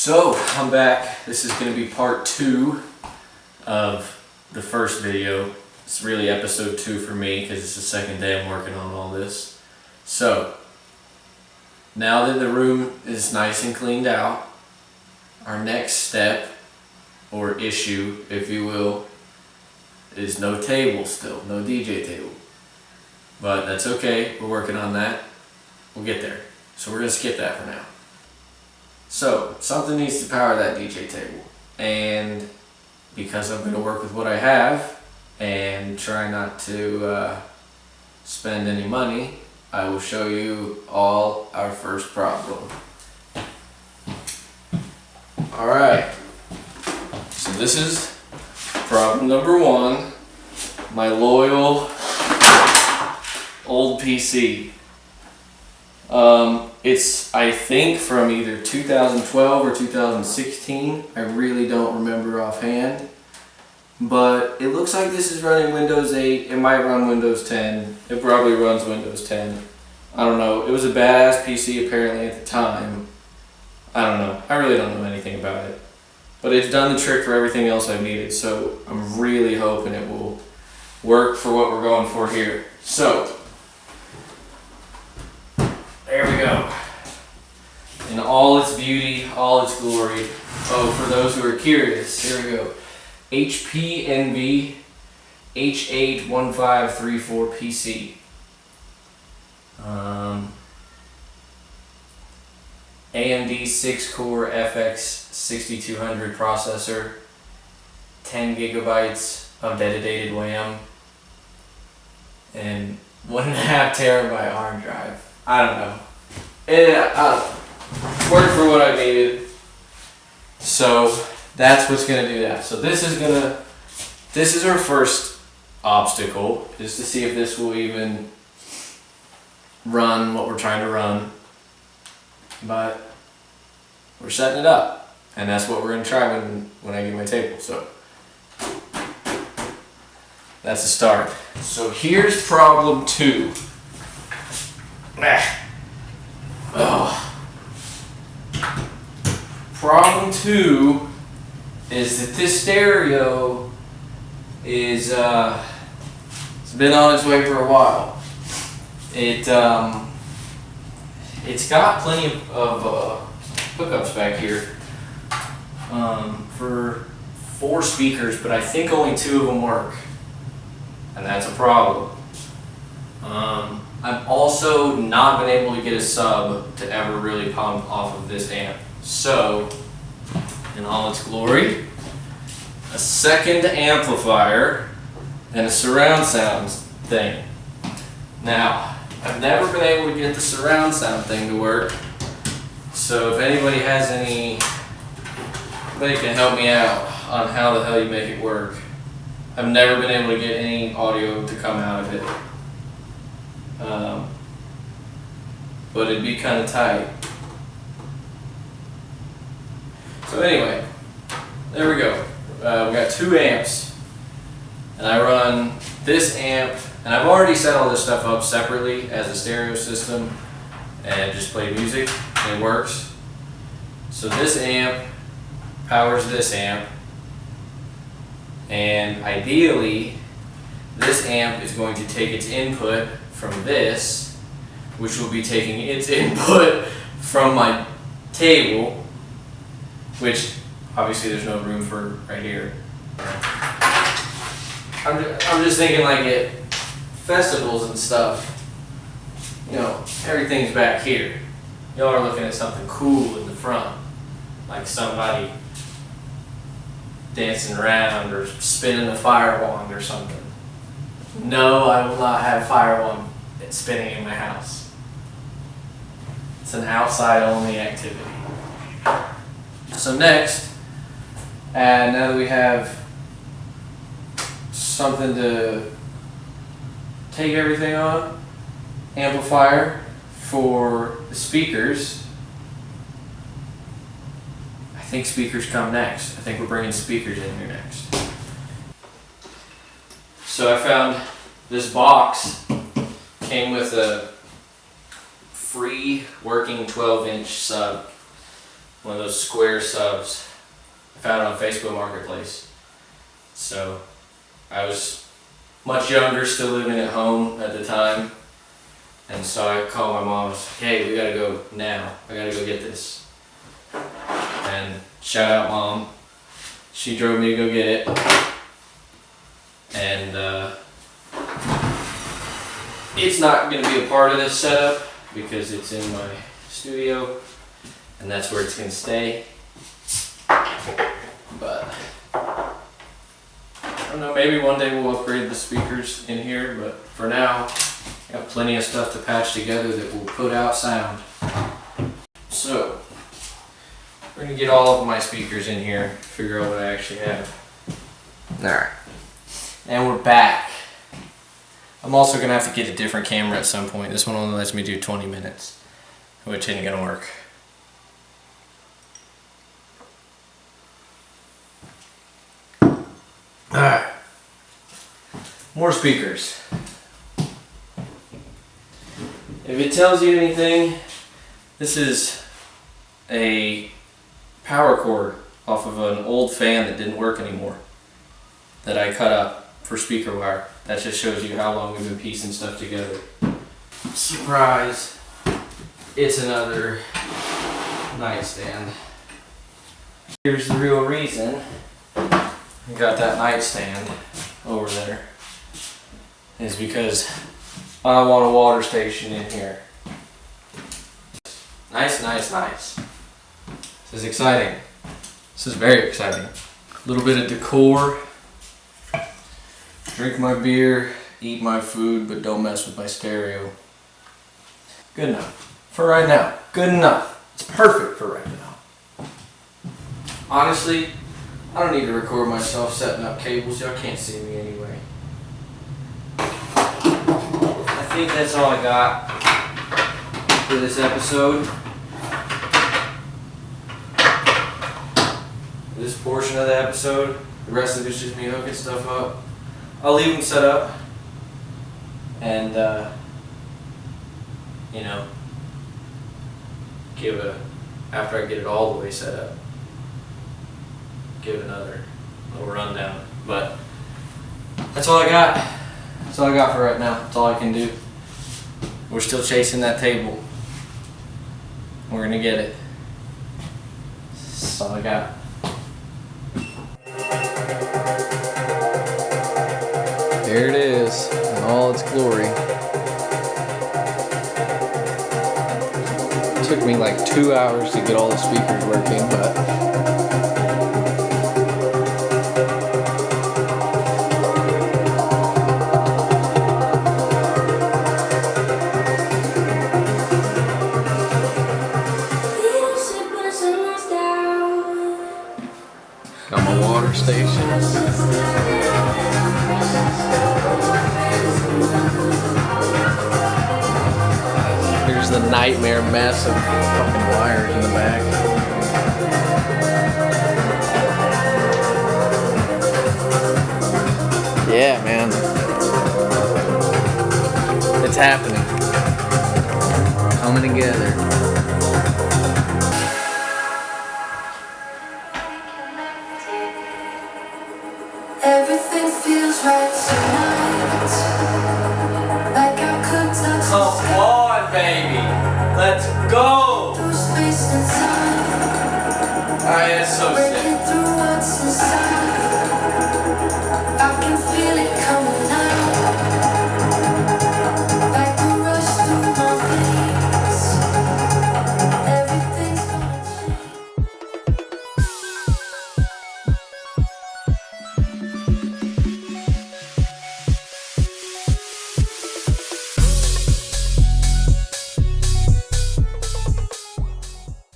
So I'm back. This is going to be part 2 of the first video. It's really episode 2 for me because it's the second day I'm working on all this. So now that the room is nice and cleaned out, our next step or issue, if you will, is no table still, no DJ table. But that's okay, we're working on that. We'll get there. So we're going to skip that for now. So, something needs to power that DJ table, and because I'm going to work with what I have and try not to spend any money, I will show you all our first problem. Alright, so this is problem number 1, my loyal old PC. It's, I think, from either 2012 or 2016. I really don't remember offhand. But it looks like this is running Windows 8. It might run Windows 10. It probably runs Windows 10. I don't know. It was a badass PC apparently at the time. I don't know. I really don't know anything about it. But it's done the trick for everything else I've needed. So I'm really hoping it will work for what we're going for here. So there we go. In all its beauty, all its glory. Oh, for those who are curious, here we go. HP Envy H81534 PC. AMD 6-core FX 6200 processor. 10 gigabytes of dedicated RAM. And 1.5 terabyte hard drive. I don't know. Worked for what I needed. So that's what's gonna do that. So this is our first obstacle, is to see if this will even run what we're trying to run. But we're setting it up, and that's what we're gonna try when I get my table. So that's a start. So here's problem 2. Oh. Problem 2 is that this stereo is it's been on its way for a while. It's got plenty of hookups back here for 4 speakers, but I think only 2 of them work, and that's a problem. I've also not been able to get a sub to ever really pump off of this amp. So, in all its glory, a second amplifier and a surround sound thing. Now, I've never been able to get the surround sound thing to work. So if anybody has anybody can help me out on how the hell you make it work. I've never been able to get any audio to come out of it. But it'd be kind of tight. So anyway, there we go. We got 2 amps, and I run this amp, and I've already set all this stuff up separately as a stereo system and just play music, and it works. So this amp powers this amp, and ideally this amp is going to take its input from this, which will be taking its input from my table, which obviously there's no room for right here. I'm just thinking, like at festivals and stuff, you know, everything's back here. Y'all are looking at something cool in the front, like somebody dancing around or spinning a fire wand or something. No, I will not have fire wand spinning in my house. It's an outside only activity. So next, now that we have something to take everything on, amplifier for the speakers. I think speakers come next. I think we're bringing speakers in here next. So I found this box, came with a free working 12-inch sub. one of those square subs I found on Facebook Marketplace. So I was much younger, still living at home at the time, and so I called my mom. I was like, hey, we gotta go now. I gotta go get this. And shout out, Mom. She drove me to go get it. And it's not going to be a part of this setup because it's in my studio and that's where it's going to stay. But I don't know, maybe one day we'll upgrade the speakers in here, but for now I got plenty of stuff to patch together that will put out sound. So we're going to get all of my speakers in here, figure out what I actually have. Alright. And we're back. I'm also going to have to get a different camera at some point. This one only lets me do 20 minutes, which ain't going to work. Alright. More speakers. If it tells you anything, this is a power cord off of an old fan that didn't work anymore that I cut up for speaker wire. That just shows you how long we've been piecing stuff together. Surprise! It's another nightstand. Here's the real reason I got that nightstand over there. Is because I want a water station in here. Nice, nice, nice. This is exciting. This is very exciting. A little bit of decor. Drink my beer, eat my food, but don't mess with my stereo. Good enough. For right now. Good enough. It's perfect for right now. Honestly, I don't need to record myself setting up cables. Y'all can't see me anyway. I think that's all I got for this episode. This portion of the episode. The rest of it's just me hooking stuff up. I'll leave them set up and, you know, after I get it all the way set up, give another little rundown. But that's all I got. That's all I got for right now. That's all I can do. We're still chasing that table. We're gonna get it. That's all I got. There it is, in all its glory. It took me like 2 hours to get all the speakers working, but got my water station. Here's the nightmare mess of fucking wires in the back. Yeah, man. It's happening. Coming together. Everything feels right tonight. Like I could touch Come on, baby. Let's go. through space and time. Alright, that's so sick.